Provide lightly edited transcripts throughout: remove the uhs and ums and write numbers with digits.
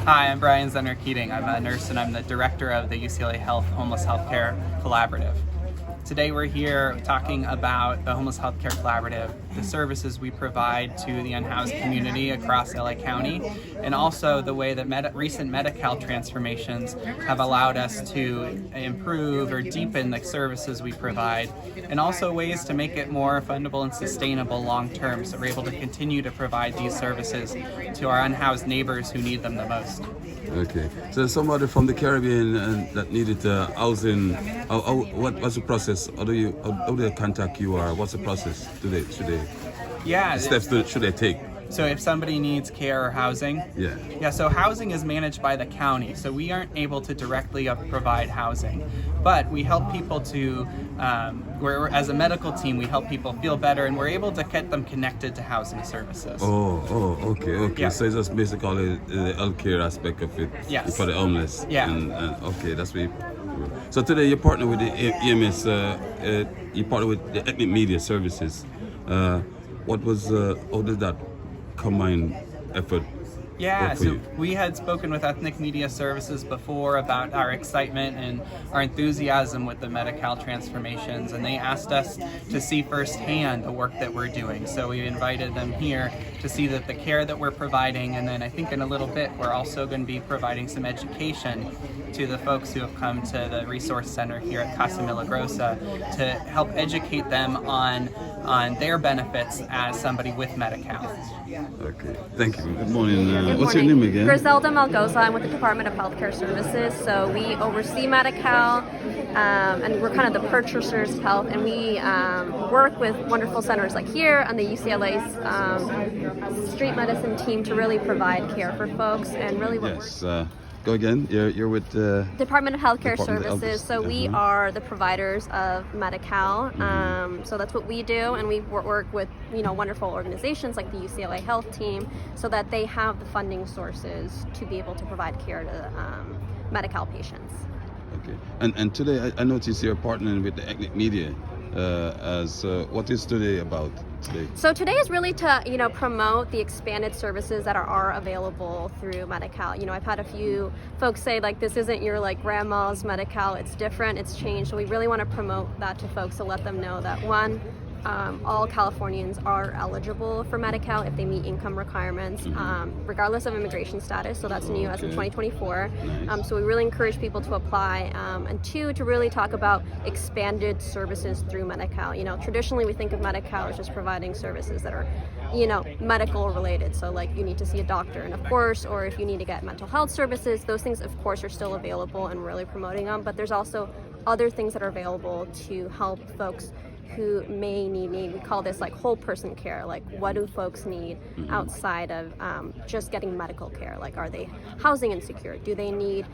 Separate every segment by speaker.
Speaker 1: Hi, I'm Brian Zenner-Keating. I'm a nurse and I'm the director of the UCLA Health Homeless Healthcare Collaborative. Today we're here talking about the Homeless Healthcare Collaborative, the services we provide to the unhoused community across LA County, and also the way that recent Medi-Cal transformations have allowed us to improve or deepen the services we provide, and also ways to make it more fundable and sustainable long term, so we're able to continue to provide these services to our unhoused neighbors who need them the most.
Speaker 2: Okay, so somebody from the Caribbean that needed housing, what's the process? How do they contact you, or what's the process today?
Speaker 1: Yeah.
Speaker 2: The steps should they take?
Speaker 1: So if somebody needs care or housing, so housing is managed by the county, so we aren't able to directly provide housing, but we help people to, as a medical team, we help people feel better, and we're able to get them connected to housing services.
Speaker 2: Okay.
Speaker 1: Yeah.
Speaker 2: So it's just basically the healthcare aspect of it for the homeless.
Speaker 1: Yeah.
Speaker 2: And okay, that's very. So today you partner with the EMS, you partner with the ethnic media services. How did that combined effort?
Speaker 1: Yeah, so we had spoken with Ethnic Media Services before about our excitement and our enthusiasm with the Medi-Cal transformations, and they asked us to see firsthand the work that we're doing. So we invited them here to see that the care that we're providing, and then I think in a little bit we're also going to be providing some education to the folks who have come to the resource center here at Casa Milagrosa to help educate them on their benefits as somebody with Medi-Cal.
Speaker 2: Okay, thank you. Good morning.
Speaker 3: Good
Speaker 2: What's
Speaker 3: morning.
Speaker 2: your name again?
Speaker 3: Griselda Malgoza. I'm with the Department of Healthcare Services. So we oversee Medi-Cal, and we're kind of the purchasers of health, and we work with wonderful centers like here and the UCLA's street medicine team to really provide care for folks and really work.
Speaker 2: Yes. Go again. You're with the
Speaker 3: Department of Healthcare
Speaker 2: Department of
Speaker 3: Services. So we are the providers of Medi-Cal. So that's what we do, and we work with wonderful organizations like the UCLA Health Team, so that they have the funding sources to be able to provide care to Medi-Cal patients.
Speaker 2: Okay. And today I noticed you're partnering with the ethnic media. What is today about today?
Speaker 3: So today is really to promote the expanded services that are available through Medi-Cal. I've had a few folks say this isn't your grandma's Medi-Cal, it's different, it's changed. So we really want to promote that to folks to let them know that one, all Californians are eligible for Medi-Cal if they meet income requirements, regardless of immigration status. So that's new as of 2024.
Speaker 2: Nice.
Speaker 3: So we really encourage people to apply. And two, to really talk about expanded services through Medi-Cal. Traditionally we think of Medi-Cal as just providing services that are, medical related. So you need to see a doctor, and of course, or if you need to get mental health services, those things of course are still available and really promoting them. But there's also other things that are available to help folks who may need, we call this whole person care. What do folks need outside of just getting medical care? Are they housing insecure? Do they need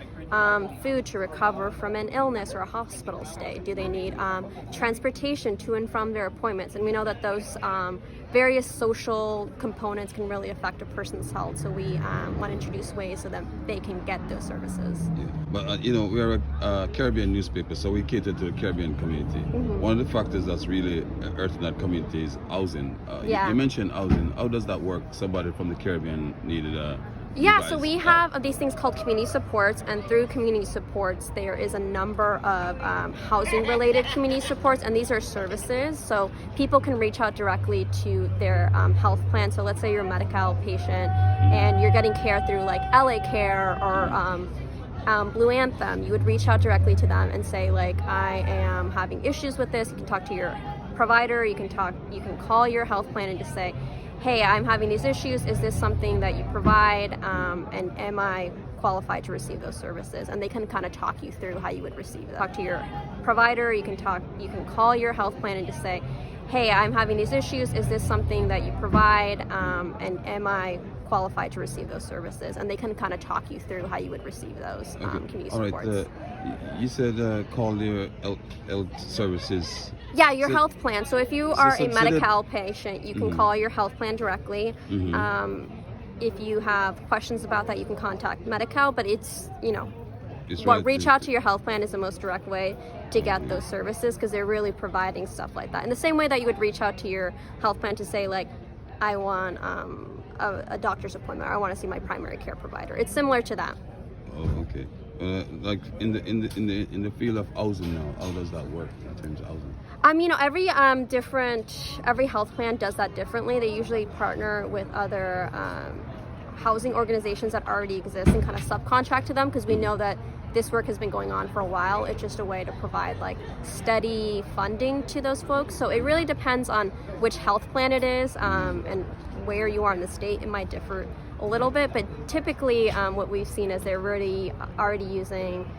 Speaker 3: food to recover from an illness or a hospital stay? Do they need transportation to and from their appointments? And we know that those various social components can really affect a person's health. So we want to introduce ways so that they can get those services.
Speaker 2: Yeah. But we're a Caribbean newspaper, so we cater to the Caribbean community. One of the factors that's really hurting that community is housing. You mentioned housing. How does that work? Somebody from the Caribbean needed
Speaker 3: so we have these things called community supports, and through community supports there is a number of housing related community supports, and these are services, so people can reach out directly to their health plan. So let's say you're a Medi-Cal patient and you're getting care through LA Care or Blue Anthem. You would reach out directly to them and say I am having issues with this. You can talk to your provider, you can call your health plan and just say, hey, I'm having these issues. Is this something that you provide? And am I qualified to receive those services? And they can kind of talk you through how you would receive that. Talk to your provider, you can call your health plan and just say, hey, I'm having these issues. Is this something that you provide? And am I qualified to receive those services? And they can kind of talk you through how you would receive those community supports.
Speaker 2: All right. You said call your health services.
Speaker 3: Yeah, your health plan. So if you are a Medi-Cal patient, you can call your health plan directly. If you have questions about that, you can contact Medi-Cal, but reach out to your health plan is the most direct way to get those services, because they're really providing stuff like that. In the same way that you would reach out to your health plan to say I want a doctor's appointment, or I want to see my primary care provider. It's similar to that.
Speaker 2: Oh, okay. Like in the field of housing now, how does that work in terms of housing?
Speaker 3: Every health plan does that differently. They usually partner with other housing organizations that already exist and kind of subcontract to them, because we know that this work has been going on for a while. It's just a way to provide like steady funding to those folks. So it really depends on which health plan it is and where you are in the state. It might differ a little bit, but typically what we've seen is they're already using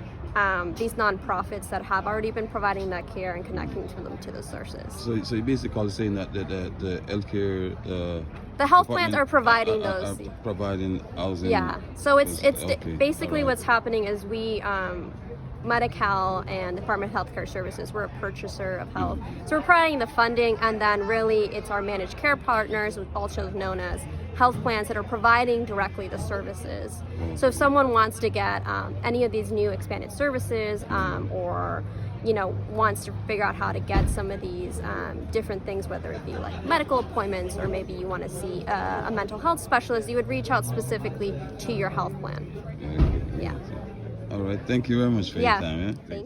Speaker 3: these nonprofits that have already been providing that care and connecting them to those sources.
Speaker 2: So you're basically saying that the healthcare
Speaker 3: the health plans are providing those.
Speaker 2: Providing housing.
Speaker 3: Yeah. So it's
Speaker 2: okay.
Speaker 3: basically
Speaker 2: All right.
Speaker 3: what's happening is we Medi-Cal and Department of Healthcare Services, we're a purchaser of health. So we're providing the funding, and then really it's our managed care partners, also known as health plans, that are providing directly the services. So if someone wants to get any of these new expanded services or wants to figure out how to get some of these different things, whether it be like medical appointments or maybe you want to see a mental health specialist, you would reach out specifically to your health plan.
Speaker 2: Okay.
Speaker 3: Yeah.
Speaker 2: All right. Thank you very much for your time.
Speaker 3: Thank